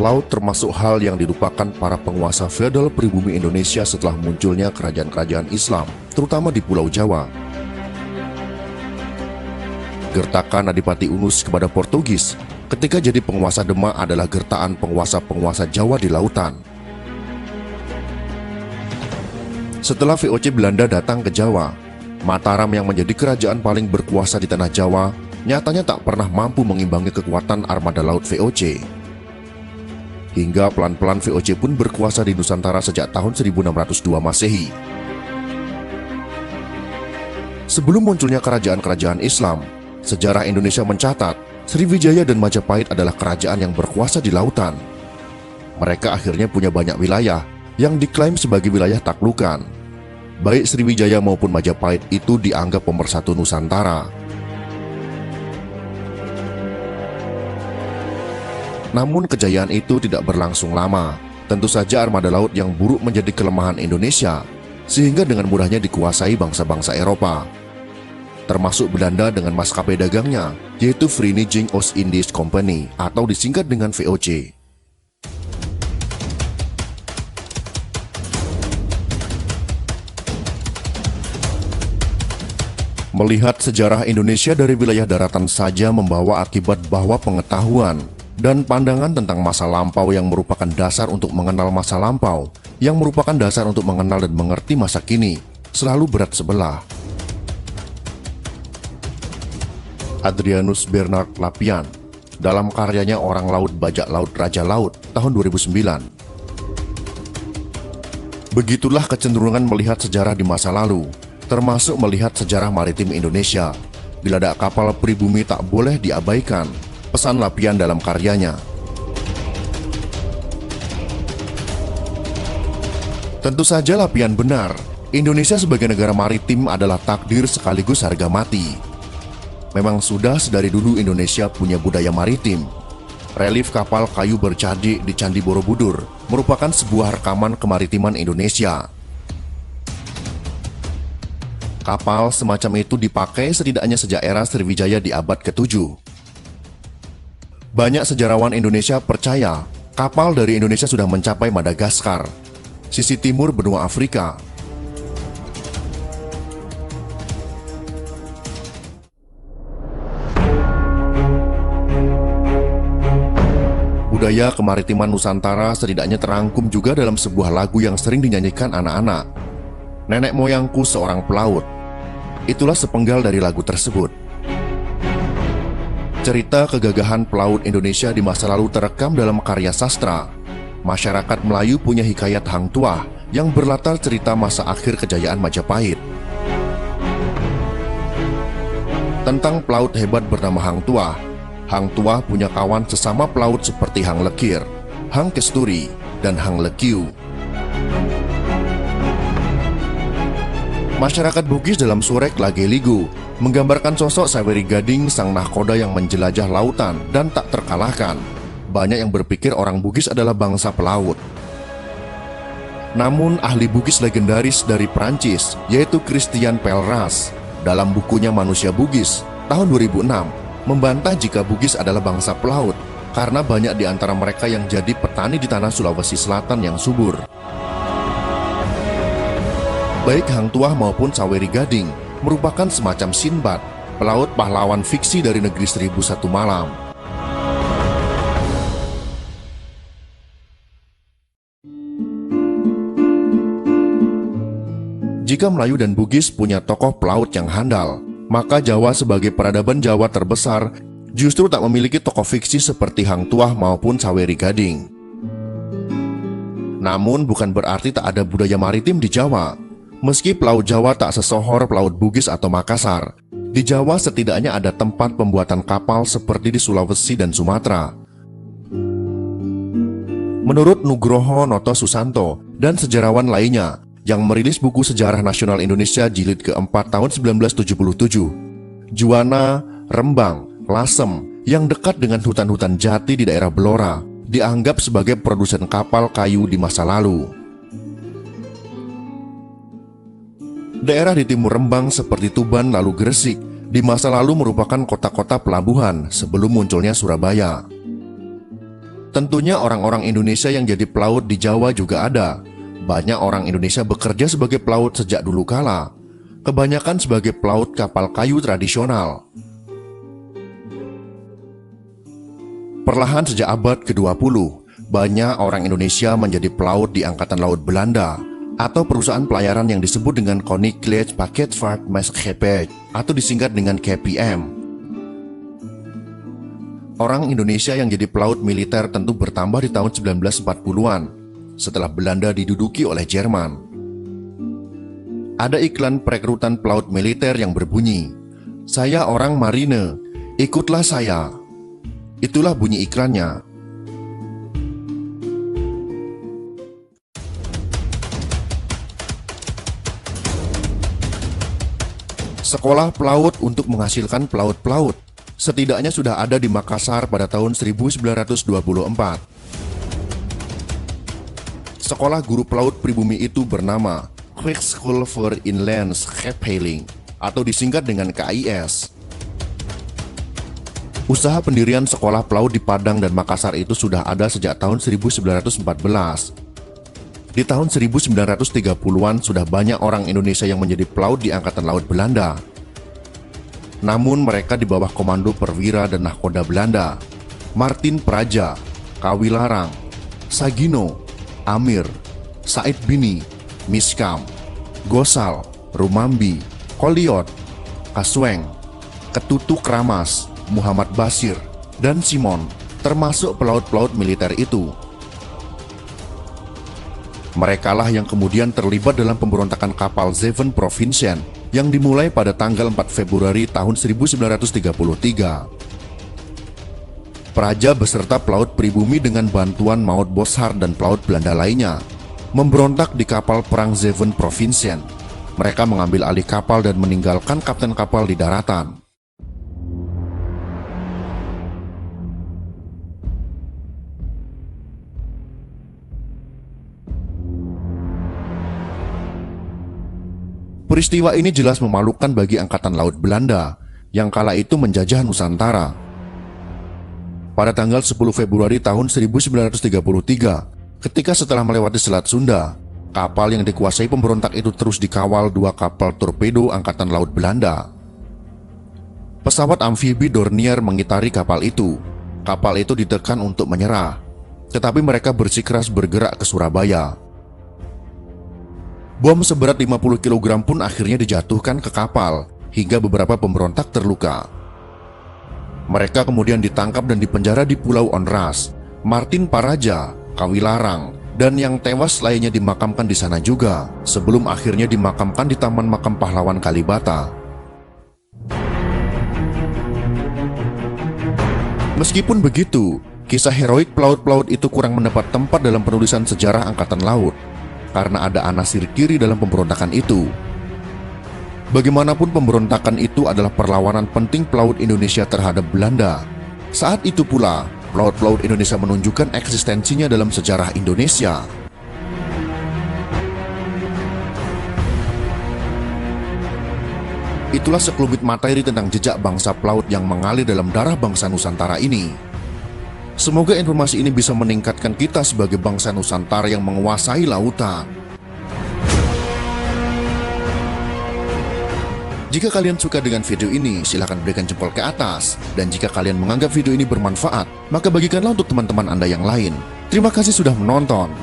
Laut termasuk hal yang dilupakan para penguasa feodal pribumi Indonesia setelah munculnya kerajaan-kerajaan Islam, terutama di Pulau Jawa. Gertakan Adipati Unus kepada Portugis ketika jadi penguasa Demak adalah gertakan penguasa-penguasa Jawa di lautan. Setelah VOC Belanda datang ke Jawa, Mataram yang menjadi kerajaan paling berkuasa di tanah Jawa nyatanya tak pernah mampu mengimbangi kekuatan armada laut VOC. Hingga pelan-pelan VOC pun berkuasa di Nusantara sejak tahun 1602 Masehi. Sebelum munculnya kerajaan-kerajaan Islam, sejarah Indonesia mencatat Sriwijaya dan Majapahit adalah kerajaan yang berkuasa di lautan. Mereka akhirnya punya banyak wilayah yang diklaim sebagai wilayah taklukan. Baik Sriwijaya maupun Majapahit itu dianggap pemersatu Nusantara. Namun kejayaan itu tidak berlangsung lama. Tentu saja armada laut yang buruk menjadi kelemahan Indonesia, sehingga dengan mudahnya dikuasai bangsa-bangsa Eropa, termasuk Belanda dengan maskapai dagangnya, yaitu Vereniging Oost-Indisch Company atau disingkat dengan VOC. Melihat sejarah Indonesia dari wilayah daratan saja membawa akibat bahwa pengetahuan dan pandangan tentang masa lampau yang merupakan dasar untuk mengenal masa lampau, yang merupakan dasar untuk mengenal dan mengerti masa kini, selalu berat sebelah. Adrianus Bernard Lappian dalam karyanya Orang Laut Bajak Laut Raja Laut tahun 2009. Begitulah kecenderungan melihat sejarah di masa lalu, termasuk melihat sejarah maritim Indonesia. Bila ada kapal pribumi tak boleh diabaikan, pesan Lappian dalam karyanya. Tentu saja Lappian benar, Indonesia sebagai negara maritim adalah takdir sekaligus harga mati. Memang sudah sedari dulu Indonesia punya budaya maritim. Relief kapal kayu bercadik di Candi Borobudur merupakan sebuah rekaman kemaritiman Indonesia. Kapal semacam itu dipakai setidaknya sejak era Sriwijaya di abad ke-7. Banyak sejarawan Indonesia percaya kapal dari Indonesia sudah mencapai Madagaskar, sisi timur benua Afrika. Budaya kemaritiman Nusantara setidaknya terangkum juga dalam sebuah lagu yang sering dinyanyikan anak-anak. Nenek moyangku seorang pelaut. Itulah sepenggal dari lagu tersebut. Cerita kegagahan pelaut Indonesia di masa lalu terekam dalam karya sastra. Masyarakat Melayu punya hikayat Hang Tuah yang berlatar cerita masa akhir kejayaan Majapahit. Tentang pelaut hebat bernama Hang Tuah. Hang Tuah punya kawan sesama pelaut seperti Hang Lekir, Hang Kesturi, dan Hang Lekiu. Masyarakat Bugis dalam surek Lageligu menggambarkan sosok Saweri Gading, sang nahkoda yang menjelajah lautan dan tak terkalahkan. Banyak yang berpikir orang Bugis adalah bangsa pelaut. Namun ahli Bugis legendaris dari Prancis, yaitu Christian Pelleras, dalam bukunya Manusia Bugis tahun 2006 membantah jika Bugis adalah bangsa pelaut karena banyak di antara mereka yang jadi petani di tanah Sulawesi Selatan yang subur. Baik Hang Tuah maupun Saweri Gading merupakan semacam Sinbad, pelaut pahlawan fiksi dari negeri 1001 Malam. Jika Melayu dan Bugis punya tokoh pelaut yang handal, maka Jawa sebagai peradaban Jawa terbesar justru tak memiliki tokoh fiksi seperti Hang Tuah maupun Saweri Gading. Namun bukan berarti tak ada budaya maritim di Jawa. Meski pelaut Jawa tak sesohor pelaut Bugis atau Makassar, di Jawa setidaknya ada tempat pembuatan kapal seperti di Sulawesi dan Sumatera. Menurut Nugroho Noto Susanto dan sejarawan lainnya yang merilis buku Sejarah Nasional Indonesia jilid keempat tahun 1977, Juwana, Rembang, Lasem yang dekat dengan hutan-hutan jati di daerah Blora dianggap sebagai produsen kapal kayu di masa lalu. Daerah di timur Rembang seperti Tuban lalu Gresik di masa lalu merupakan kota-kota pelabuhan sebelum munculnya Surabaya. Tentunya orang-orang Indonesia yang jadi pelaut di Jawa juga ada. Banyak orang Indonesia bekerja sebagai pelaut sejak dulu kala. Kebanyakan sebagai pelaut kapal kayu tradisional. Perlahan sejak abad ke-20, banyak orang Indonesia menjadi pelaut di Angkatan Laut Belanda atau perusahaan pelayaran yang disebut dengan Koninklijke Paketvaartmaatschappij atau disingkat dengan KPM. Orang Indonesia yang jadi pelaut militer tentu bertambah di tahun 1940-an setelah Belanda diduduki oleh Jerman. Ada iklan perekrutan pelaut militer yang berbunyi, "Saya orang marine, ikutlah saya." Itulah bunyi iklannya. Sekolah pelaut untuk menghasilkan pelaut-pelaut setidaknya sudah ada di Makassar pada tahun 1924. Sekolah guru pelaut pribumi itu bernama Kweekschool voor Inland Scheepshaling atau disingkat dengan KIS. Usaha pendirian sekolah pelaut di Padang dan Makassar itu sudah ada sejak tahun 1914. Di tahun 1930-an sudah banyak orang Indonesia yang menjadi pelaut di Angkatan Laut Belanda. Namun mereka di bawah komando perwira dan nahkoda Belanda, Martin Praja, Kawilarang, Sagino, Amir, Said Bini, Miskam, Gosal, Rumambi, Koliot, Kasweng, Ketutu Kramas, Muhammad Basir, dan Simon, termasuk pelaut-pelaut militer itu. Merekalah yang kemudian terlibat dalam pemberontakan kapal Zeven Provinciën yang dimulai pada tanggal 4 Februari tahun 1933. Praja beserta pelaut pribumi dengan bantuan Maut Boshar dan pelaut Belanda lainnya memberontak di kapal perang Zeven Provinciën. Mereka mengambil alih kapal dan meninggalkan kapten kapal di daratan. Peristiwa ini jelas memalukan bagi Angkatan Laut Belanda yang kala itu menjajah Nusantara. Pada tanggal 10 Februari tahun 1933, ketika setelah melewati Selat Sunda, kapal yang dikuasai pemberontak itu terus dikawal dua kapal torpedo Angkatan Laut Belanda. Pesawat amfibi Dornier mengitari kapal itu. Kapal itu ditekan untuk menyerah, tetapi mereka bersikeras bergerak ke Surabaya. Bom seberat 50 kg pun akhirnya dijatuhkan ke kapal, hingga beberapa pemberontak terluka. Mereka kemudian ditangkap dan dipenjara di Pulau Onras. Martin Paraja, Kawilarang, dan yang tewas lainnya dimakamkan di sana juga, sebelum akhirnya dimakamkan di Taman Makam Pahlawan Kalibata. Meskipun begitu, kisah heroik pelaut-pelaut itu kurang mendapat tempat dalam penulisan sejarah Angkatan Laut, karena ada anasir kiri dalam pemberontakan itu. Bagaimanapun pemberontakan itu adalah perlawanan penting pelaut Indonesia terhadap Belanda. Saat itu pula, pelaut-pelaut Indonesia menunjukkan eksistensinya dalam sejarah Indonesia. Itulah sekelumit materi tentang jejak bangsa pelaut yang mengalir dalam darah bangsa Nusantara ini. Semoga informasi ini bisa meningkatkan kita sebagai bangsa Nusantara yang menguasai lautan. Jika kalian suka dengan video ini, silahkan berikan jempol ke atas. Dan jika kalian menganggap video ini bermanfaat, maka bagikanlah untuk teman-teman Anda yang lain. Terima kasih sudah menonton.